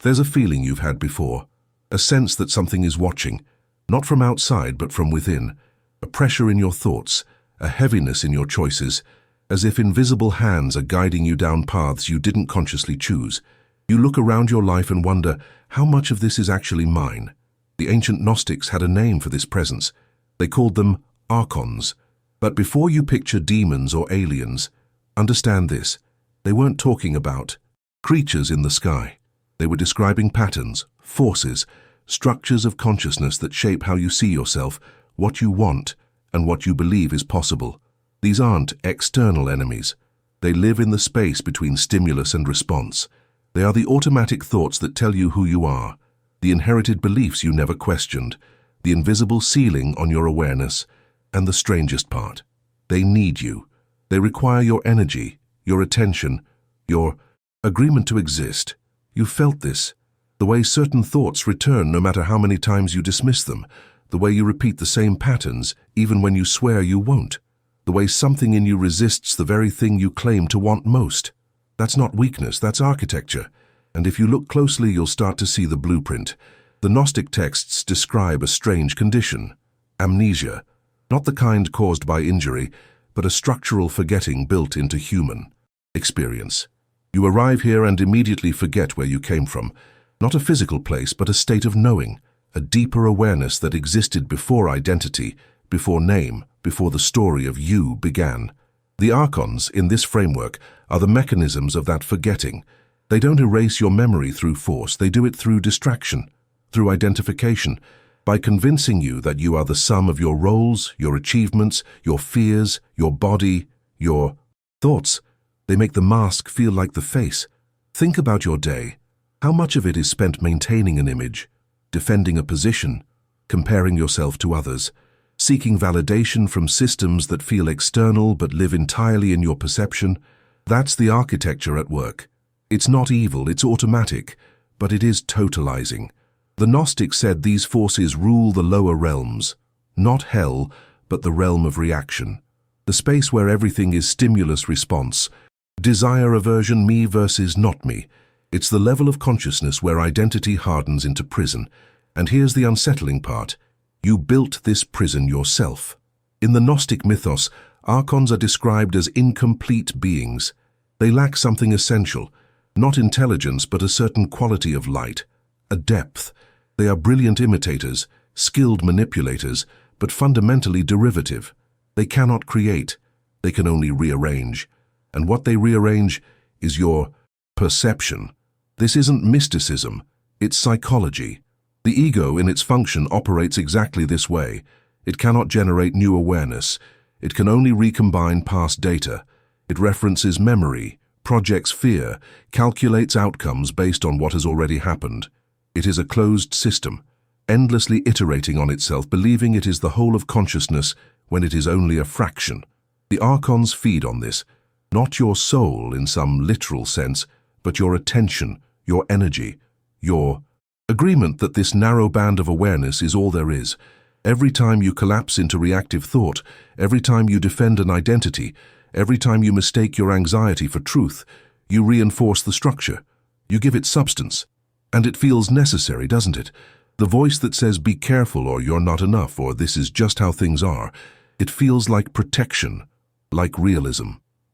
There's a feeling you've had before, a sense that something is watching, not from outside but from within, a pressure in your thoughts, a heaviness in your choices, as if invisible hands are guiding you down paths you didn't consciously choose. You look around your life and wonder, how much of this is actually mine? The ancient Gnostics had a name for this presence. They called them Archons. But before you picture demons or aliens, understand this. They weren't talking about creatures in the sky. They were describing patterns, forces, structures of consciousness that shape how you see yourself, what you want, and what you believe is possible. These aren't external enemies. They live in the space between stimulus and response. They are the automatic thoughts that tell you who you are, the inherited beliefs you never questioned, the invisible ceiling on your awareness, and the strangest part. They need you. They require your energy, your attention, your agreement to exist. You felt this. The way certain thoughts return no matter how many times you dismiss them. The way you repeat the same patterns even when you swear you won't. The way something in you resists the very thing you claim to want most. That's not weakness, that's architecture. And if you look closely, you'll start to see the blueprint. The Gnostic texts describe a strange condition. Amnesia. Not the kind caused by injury, but a structural forgetting built into human experience. You arrive here and immediately forget where you came from. Not a physical place, but a state of knowing, a deeper awareness that existed before identity, before name, before the story of you began. The Archons, in this framework, are the mechanisms of that forgetting. They don't erase your memory through force, they do it through distraction, through identification, by convincing you that you are the sum of your roles, your achievements, your fears, your body, your thoughts. They make the mask feel like the face. Think about your day. How much of it is spent maintaining an image, defending a position, comparing yourself to others, seeking validation from systems that feel external but live entirely in your perception? That's the architecture at work. It's not evil, it's automatic, but it is totalizing. The Gnostics said these forces rule the lower realms, not hell, but the realm of reaction, the space where everything is stimulus-response, desire-aversion, me versus not me. It's the level of consciousness where identity hardens into prison. And here's the unsettling part. You built this prison yourself. In the Gnostic mythos, Archons are described as incomplete beings. They lack something essential, not intelligence but a certain quality of light, a depth. They are brilliant imitators, skilled manipulators, but fundamentally derivative. They cannot create, they can only rearrange. And what they rearrange is your perception. This isn't mysticism, it's psychology. The ego in its function operates exactly this way. It cannot generate new awareness. It can only recombine past data. It references memory, projects fear, calculates outcomes based on what has already happened. It is a closed system, endlessly iterating on itself, believing it is the whole of consciousness when it is only a fraction. The Archons feed on this, not your soul in some literal sense, but your attention, your energy, your agreement that this narrow band of awareness is all there is. Every time you collapse into reactive thought, every time you defend an identity, every time you mistake your anxiety for truth, you reinforce the structure. You give it substance. And it feels necessary, doesn't it? The voice that says, be careful, or you're not enough, or this is just how things are. It feels like protection, like realism.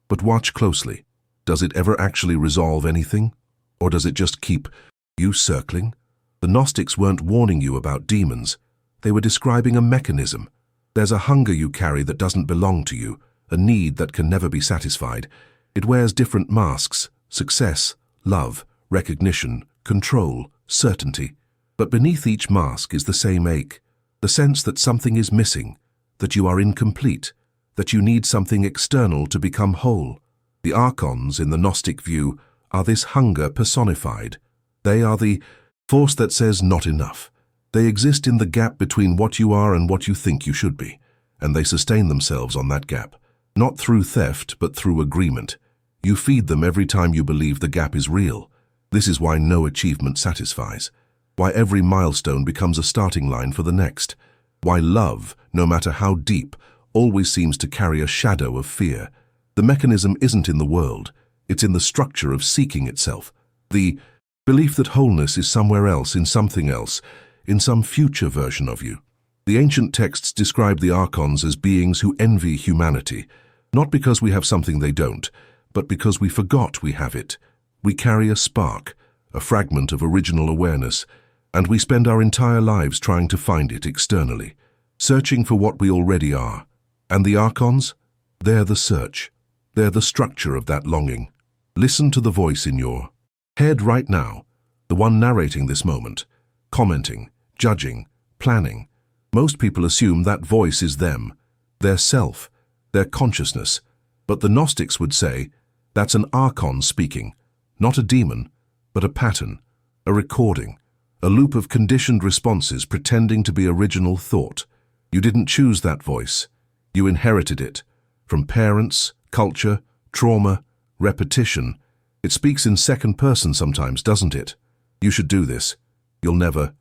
But watch closely. Does it ever actually resolve anything? Or does it just keep you circling? The Gnostics weren't warning you about demons. They were describing a mechanism. There's a hunger you carry that doesn't belong to you, a need that can never be satisfied. It wears different masks: success, love, recognition, control, certainty. But beneath each mask is the same ache, the sense that something is missing, that you are incomplete, that you need something external to become whole. The Archons, in the Gnostic view, are this hunger personified. They are the force that says not enough. They exist in the gap between what you are and what you think you should be, and they sustain themselves on that gap, not through theft but through agreement. You feed them every time you believe the gap is real. This is why no achievement satisfies, why every milestone becomes a starting line for the next, why love, no matter how deep, always seems to carry a shadow of fear. The mechanism isn't in the world, it's in the structure of seeking itself. The Belief that wholeness is somewhere else, in something else, in some future version of you. The ancient texts describe the Archons as beings who envy humanity, not because we have something they don't, but because we forgot we have it. We carry a spark, a fragment of original awareness, and we spend our entire lives trying to find it externally, searching for what we already are. And the Archons? They're the search. They're the structure of that longing. Listen to the voice in your head right now, the one narrating this moment, commenting, judging, planning. Most people assume that voice is them, their self, their consciousness. But the Gnostics would say, that's an Archon speaking, not a demon, but a pattern, a recording, a loop of conditioned responses pretending to be original thought. You didn't choose that voice. You inherited it. From parents, culture, trauma, repetition. It speaks in second person sometimes, doesn't it? You should do this. You'll never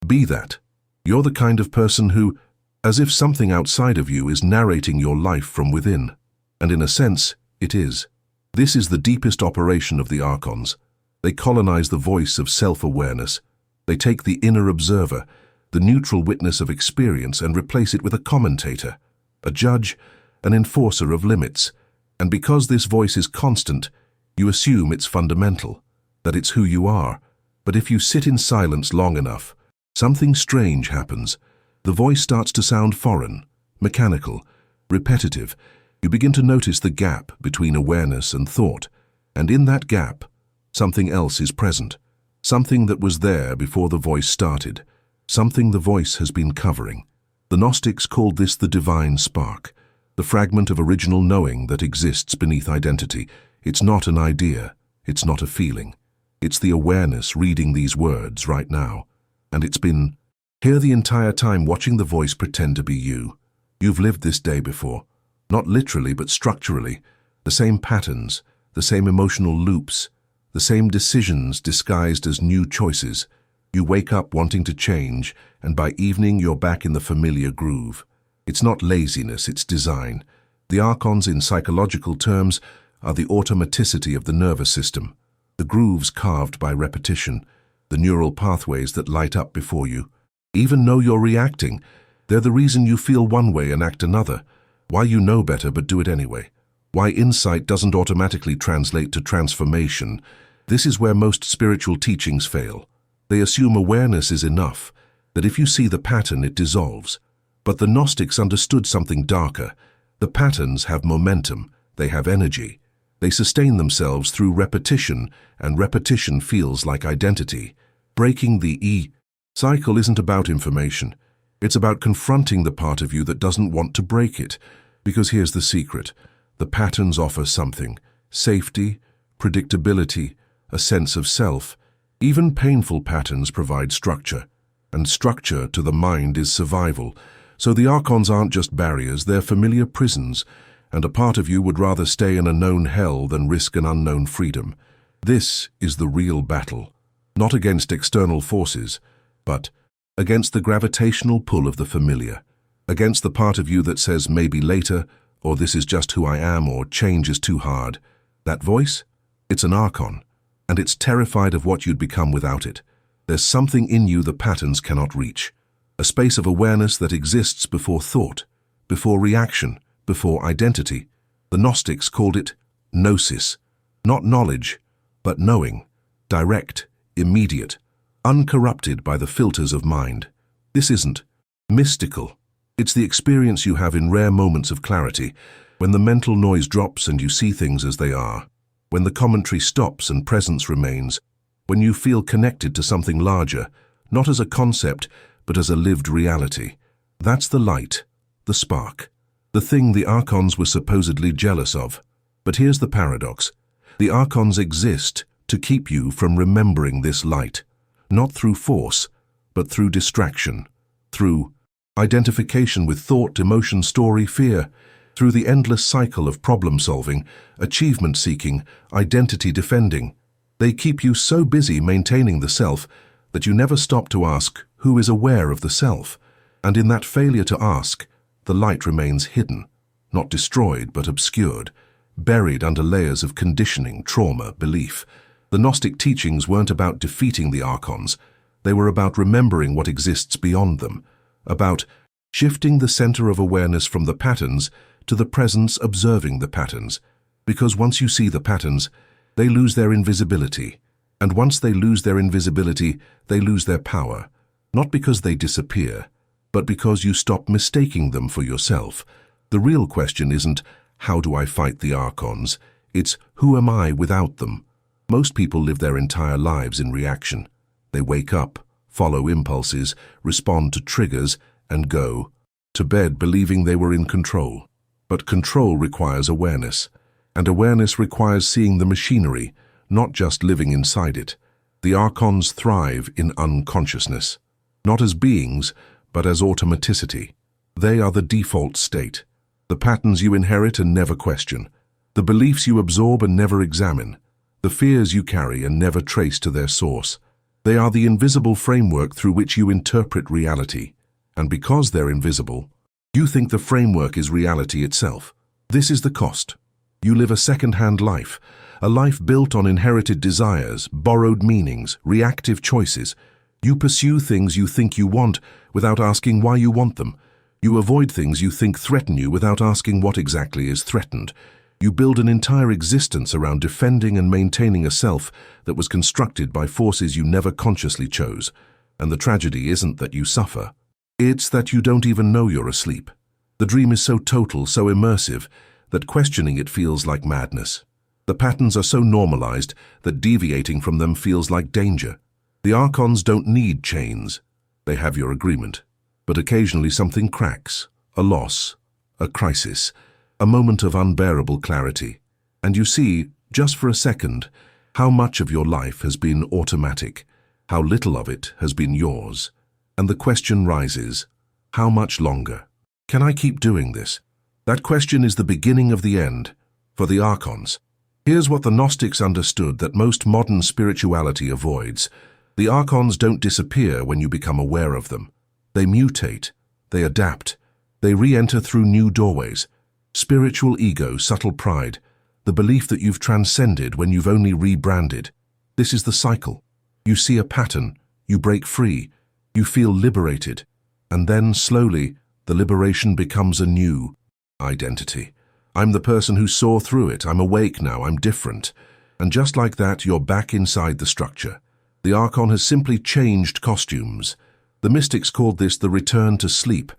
be that. You're the kind of person who, as if something outside of you is narrating your life from within. And in a sense, it is. This is the deepest operation of the Archons. They colonize the voice of self-awareness. They take the inner observer, the neutral witness of experience, and replace it with a commentator, a judge, an enforcer of limits. And because this voice is constant, you assume it's fundamental, that it's who you are. But if you sit in silence long enough, something strange happens. The voice starts to sound foreign, mechanical, repetitive. You begin to notice the gap between awareness and thought, and in that gap, something else is present, something that was there before the voice started, something the voice has been covering. The Gnostics called this the divine spark, the fragment of original knowing that exists beneath identity. It's not an idea, it's not a feeling. It's the awareness reading these words right now. And it's been here the entire time, watching the voice pretend to be you. You've lived this day before. Not literally, but structurally. The same patterns, the same emotional loops, the same decisions disguised as new choices. You wake up wanting to change, and by evening you're back in the familiar groove. It's not laziness, it's design. The Archons, in psychological terms, are the automaticity of the nervous system, the grooves carved by repetition, the neural pathways that light up before you. Even though you're reacting, they're the reason you feel one way and act another. Why you know better but do it anyway. Why insight doesn't automatically translate to transformation. This is where most spiritual teachings fail. They assume awareness is enough, that if you see the pattern it dissolves. But the Gnostics understood something darker. The patterns have momentum, they have energy. They sustain themselves through repetition, and repetition feels like identity. Breaking the cycle isn't about information. It's about confronting the part of you that doesn't want to break it. Because here's the secret. The patterns offer something. Safety, predictability, a sense of self. Even painful patterns provide structure. And structure to the mind is survival. So the Archons aren't just barriers, they're familiar prisons. And a part of you would rather stay in a known hell than risk an unknown freedom. This is the real battle. Not against external forces, but against the gravitational pull of the familiar, against the part of you that says maybe later, or this is just who I am, or change is too hard. That voice? It's an Archon, and it's terrified of what you'd become without it. There's something in you the patterns cannot reach, a space of awareness that exists before thought, before reaction, before identity. The Gnostics called it Gnosis, not knowledge, but knowing, direct, immediate, uncorrupted by the filters of mind. This isn't mystical. It's the experience you have in rare moments of clarity, when the mental noise drops and you see things as they are, when the commentary stops and presence remains, when you feel connected to something larger, not as a concept, but as a lived reality. That's the light, the spark, the thing the Archons were supposedly jealous of. But here's the paradox. The Archons exist to keep you from remembering this light. Not through force, but through distraction, through identification with thought, emotion, story, fear, through the endless cycle of problem-solving, achievement-seeking, identity-defending. They keep you so busy maintaining the self that you never stop to ask who is aware of the self. And in that failure to ask, the light remains hidden, not destroyed but obscured, buried under layers of conditioning, trauma, belief. The Gnostic teachings weren't about defeating the Archons. They were about remembering what exists beyond them, about shifting the center of awareness from the patterns to the presence observing the patterns. Because once you see the patterns, they lose their invisibility. And once they lose their invisibility, they lose their power. Not because they disappear, but because you stop mistaking them for yourself. The real question isn't, how do I fight the Archons? It's, who am I without them? Most people live their entire lives in reaction. They wake up, follow impulses, respond to triggers, and go to bed believing they were in control. But control requires awareness, and awareness requires seeing the machinery, not just living inside it. The Archons thrive in unconsciousness, not as beings, but as automaticity. They are the default state, the patterns you inherit and never question, the beliefs you absorb and never examine, the fears you carry and never trace to their source. They are the invisible framework through which you interpret reality. And because they're invisible, you think the framework is reality itself. This is the cost. You live a second-hand life, a life built on inherited desires, borrowed meanings, reactive choices. You pursue things you think you want without asking why you want them. You avoid things you think threaten you without asking what exactly is threatened. You build an entire existence around defending and maintaining a self that was constructed by forces you never consciously chose. And the tragedy isn't that you suffer. It's that you don't even know you're asleep. The dream is so total, so immersive, that questioning it feels like madness. The patterns are so normalized that deviating from them feels like danger. The Archons don't need chains. They have your agreement. But occasionally something cracks, a loss, a crisis, a moment of unbearable clarity. And you see, just for a second, how much of your life has been automatic, how little of it has been yours. And the question rises, how much longer? Can I keep doing this? That question is the beginning of the end for the Archons. Here's what the Gnostics understood that most modern spirituality avoids. The Archons don't disappear when you become aware of them. They mutate, they adapt, they re-enter through new doorways. Spiritual ego, subtle pride, the belief that you've transcended when you've only rebranded. This is the cycle. You see a pattern, you break free, you feel liberated, and then slowly the liberation becomes a new identity. I'm the person who saw through it. I'm awake now. I'm different. And just like that, you're back inside the structure. The Archon has simply changed costumes. The mystics called this the return to sleep,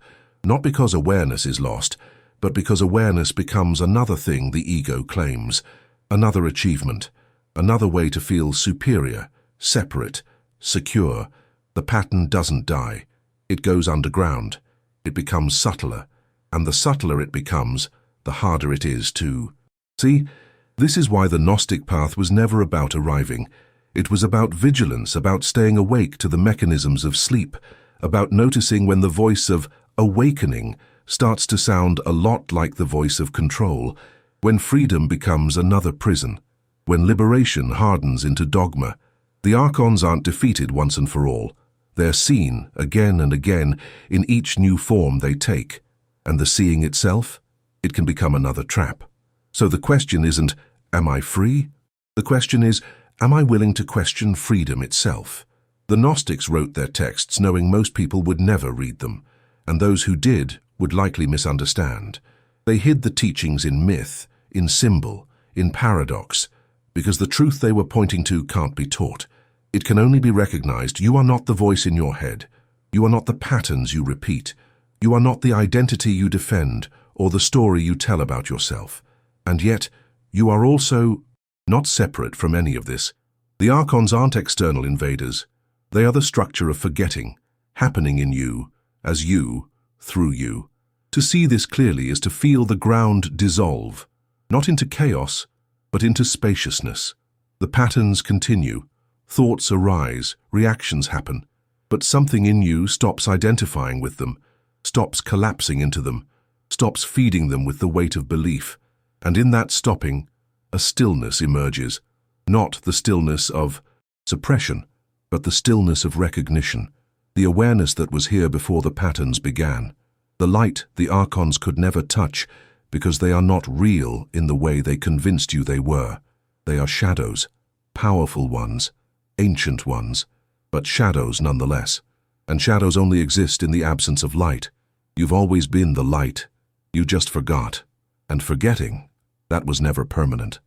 not because awareness is lost, but because awareness becomes another thing the ego claims, another achievement, another way to feel superior, separate, secure. The pattern doesn't die. It goes underground. It becomes subtler, and the subtler it becomes, the harder it is to see. This is why the Gnostic path was never about arriving. It was about vigilance, about staying awake to the mechanisms of sleep, about noticing when the voice of awakening starts to sound a lot like the voice of control, when freedom becomes another prison, when liberation hardens into dogma. The Archons aren't defeated once and for all. They're seen again and again in each new form they take. And the seeing itself? It can become another trap. So the question isn't, am I free? The question is, am I willing to question freedom itself? The Gnostics wrote their texts knowing most people would never read them, and those who did would likely misunderstand. They hid the teachings in myth, in symbol, in paradox, because the truth they were pointing to can't be taught. It can only be recognized. You are not the voice in your head. You are not the patterns you repeat. You are not the identity you defend or the story you tell about yourself. And yet, you are also not separate from any of this. The Archons aren't external invaders. They are the structure of forgetting, happening in you, as you, through you. To see this clearly is to feel the ground dissolve, not into chaos, but into spaciousness. The patterns continue, thoughts arise, reactions happen, but something in you stops identifying with them, stops collapsing into them, stops feeding them with the weight of belief. And in that stopping, a stillness emerges, not the stillness of suppression, but the stillness of recognition, the awareness that was here before the patterns began. The light the Archons could never touch because they are not real in the way they convinced you they were. They are shadows, powerful ones, ancient ones, but shadows nonetheless. And shadows only exist in the absence of light. You've always been the light. You just forgot. And forgetting, that was never permanent.